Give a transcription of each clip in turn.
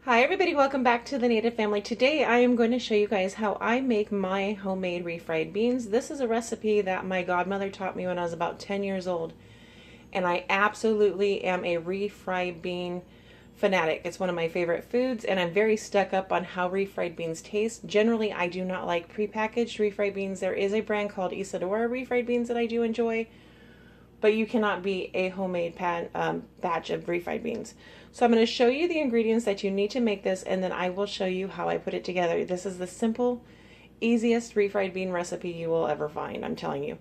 Hi everybody, welcome back to the Native Family. Today I am going to show you guys how I make my homemade refried beans. This is a recipe that my godmother taught me when I was about 10 years old. And I absolutely am a refried bean fanatic. It's one of my favorite foods and I'm very stuck up on how refried beans taste. Generally, I do not like prepackaged refried beans. There is a brand called Isadora refried beans that I do enjoy, but you cannot beat a homemade batch of refried beans. So I'm going to show you the ingredients that you need to make this, and then I will show you how I put it together. This is the simple, easiest refried bean recipe you will ever find, I'm telling you.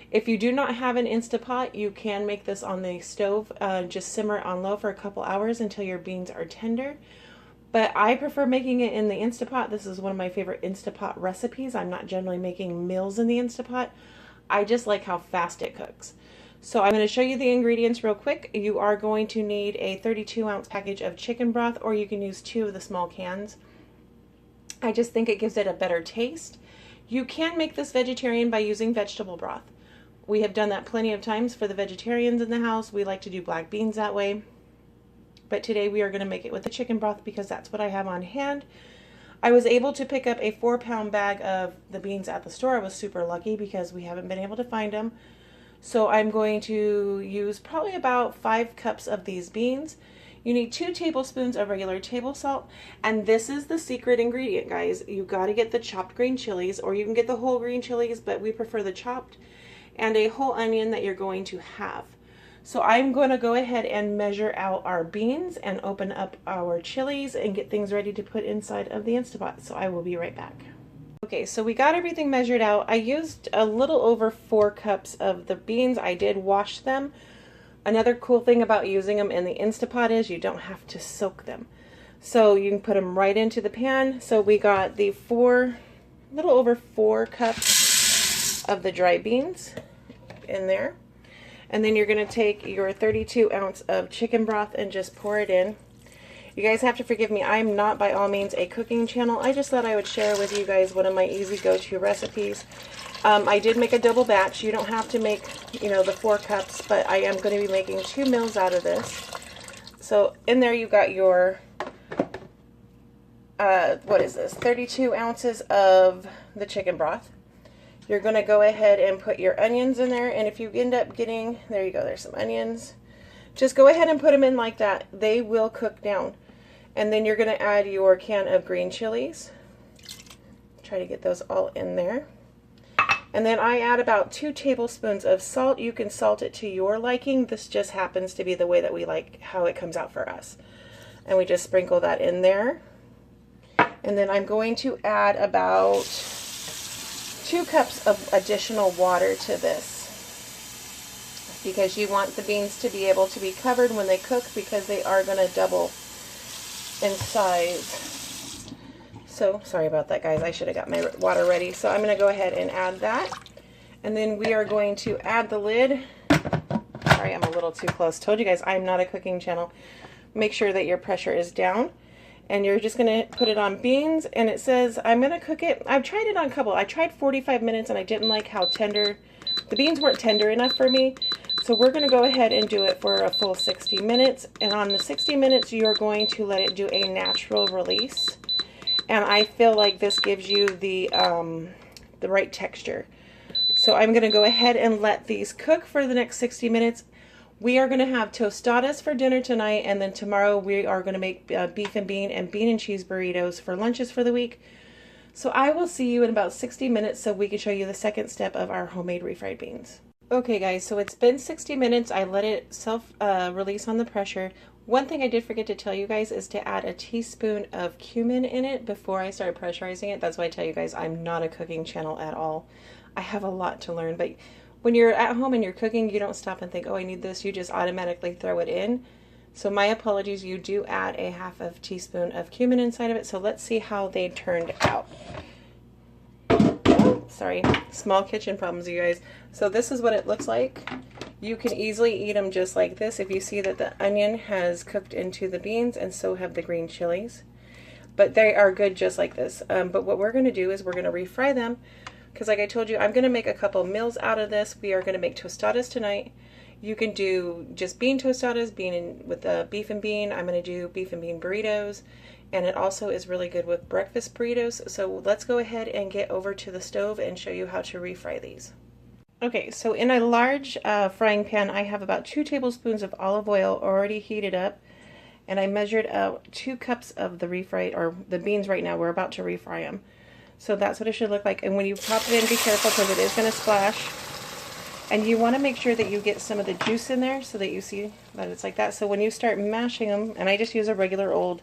If you do not have an Instapot, you can make this on the stove. Just simmer it on low for a couple hours until your beans are tender. But I prefer making it in the Instapot. This is one of my favorite Instapot recipes. I'm not generally making meals in the Instapot. I just like how fast it cooks. So I'm going to show you the ingredients real quick. You are going to need a 32-ounce package of chicken broth, or you can use 2 of the small cans. I just think it gives it a better taste. You can make this vegetarian by using vegetable broth. We have done that plenty of times for the vegetarians in the house. We like to do black beans that way. But today we are going to make it with the chicken broth because that's what I have on hand. I was able to pick up a 4-pound bag of the beans at the store. I was super lucky because we haven't been able to find them. So I'm going to use probably about 5 cups of these beans. You need 2 tablespoons of regular table salt, and this is the secret ingredient, guys. You got to get the chopped green chilies, or you can get the whole green chilies, but we prefer the chopped, and a whole onion that you're going to have. So I'm going to go ahead and measure out our beans and open up our chilies and get things ready to put inside of the Instapot. So I will be right back. Okay, so we got everything measured out. I used a little over 4 cups of the beans. I did wash them. Another cool thing about using them in the Instapot is you don't have to soak them. So you can put them right into the pan. So we got the little over 4 cups of the dry beans in there. And then you're going to take your 32-ounce of chicken broth and just pour it in. You guys have to forgive me, I'm not by all means a cooking channel. I just thought I would share with you guys one of my easy go-to recipes. I did make a double batch. You don't have to make, the 4 cups, but I am going to be making 2 meals out of this. So in there you got your, 32 ounces of the chicken broth. You're going to go ahead and put your onions in there, and if you end up getting, there you go, there's some onions. Just go ahead and put them in like that. They will cook down. And then you're going to add your can of green chilies. Try to get those all in there. And then I add about 2 tablespoons of salt. You can salt it to your liking. This just happens to be the way that we like how it comes out for us. And we just sprinkle that in there. And then I'm going to add about 2 cups of additional water to this, because you want the beans to be able to be covered when they cook, because they are going to double in size. So sorry about that, guys. I should have got my water ready. So I'm going to go ahead and add that, and then we are going to add the lid. Sorry, I'm a little too close. Told you guys I'm not a cooking channel. Make sure that your pressure is down, and you're just going to put it on beans, and it says I'm going to cook it. I've tried it on a couple. I tried 45 minutes and I didn't like how tender the beans weren't tender enough for me. So we're going to go ahead and do it for a full 60 minutes. And on the 60 minutes, you're going to let it do a natural release. And I feel like this gives you the right texture. So I'm going to go ahead and let these cook for the next 60 minutes. We are going to have tostadas for dinner tonight. And then tomorrow we are going to make beef and bean and cheese burritos for lunches for the week. So I will see you in about 60 minutes so we can show you the second step of our homemade refried beans. Okay guys, so it's been 60 minutes. I let it release on the pressure. One thing I did forget to tell you guys is to add a teaspoon of cumin in it before I start pressurizing it. That's why I tell you guys I'm not a cooking channel at all. I have a lot to learn, but when you're at home and you're cooking, you don't stop and think, oh, I need this. You just automatically throw it in. So my apologies, you do add a half of teaspoon of cumin inside of it. So let's see how they turned out. Sorry, small kitchen problems, you guys. So this is what it looks like. You can easily eat them just like this if you see that the onion has cooked into the beans, and so have the green chilies. But they are good just like this. But what we're going to do is we're going to refry them, because like I told you, I'm going to make a couple meals out of this. We are going to make tostadas tonight. You can do just bean tostadas, with beef and bean. I'm going to do beef and bean burritos. and it also is really good with breakfast burritos. So let's go ahead and get over to the stove and show you how to refry these. Okay, so in a large frying pan, I have about 2 tablespoons of olive oil already heated up, and I measured out 2 cups of the refried, or the beans right now. We're about to refry them. So that's what it should look like. And when you pop it in, be careful because it is going to splash. And you want to make sure that you get some of the juice in there so that you see that it's like that. So when you start mashing them, and I just use a regular old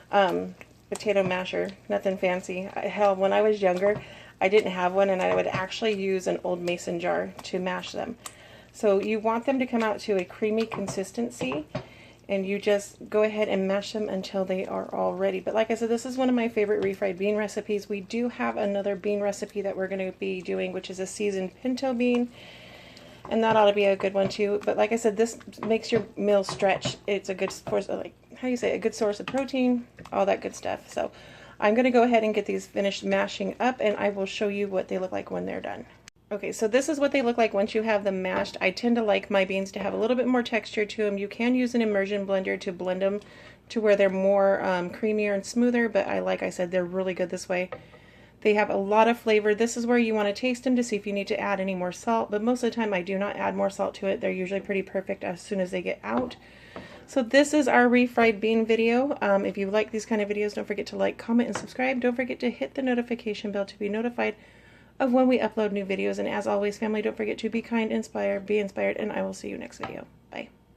potato masher, nothing fancy. Hell, when I was younger, I didn't have one, and I would actually use an old mason jar to mash them. So you want them to come out to a creamy consistency, and you just go ahead and mash them until they are all ready. But like I said, this is one of my favorite refried bean recipes. We do have another bean recipe that we're going to be doing, which is a seasoned pinto bean, and that ought to be a good one too. But like I said, this makes your meal stretch. It's a good source of, like, how do you say, a good source of protein, all that good stuff. So I'm going to go ahead and get these finished mashing up, and I will show you what they look like when they're done. Okay, so this is what they look like once you have them mashed. I tend to like my beans to have a little bit more texture to them. You can use an immersion blender to blend them to where they're more creamier and smoother, but like I said, they're really good this way. They have a lot of flavor. This is where you want to taste them to see if you need to add any more salt, but most of the time I do not add more salt to it. They're usually pretty perfect as soon as they get out. So this is our refried bean video. If you like these kind of videos, don't forget to like, comment, and subscribe. Don't forget to hit the notification bell to be notified of when we upload new videos. And as always, family, don't forget to be kind, be inspired, and I will see you next video.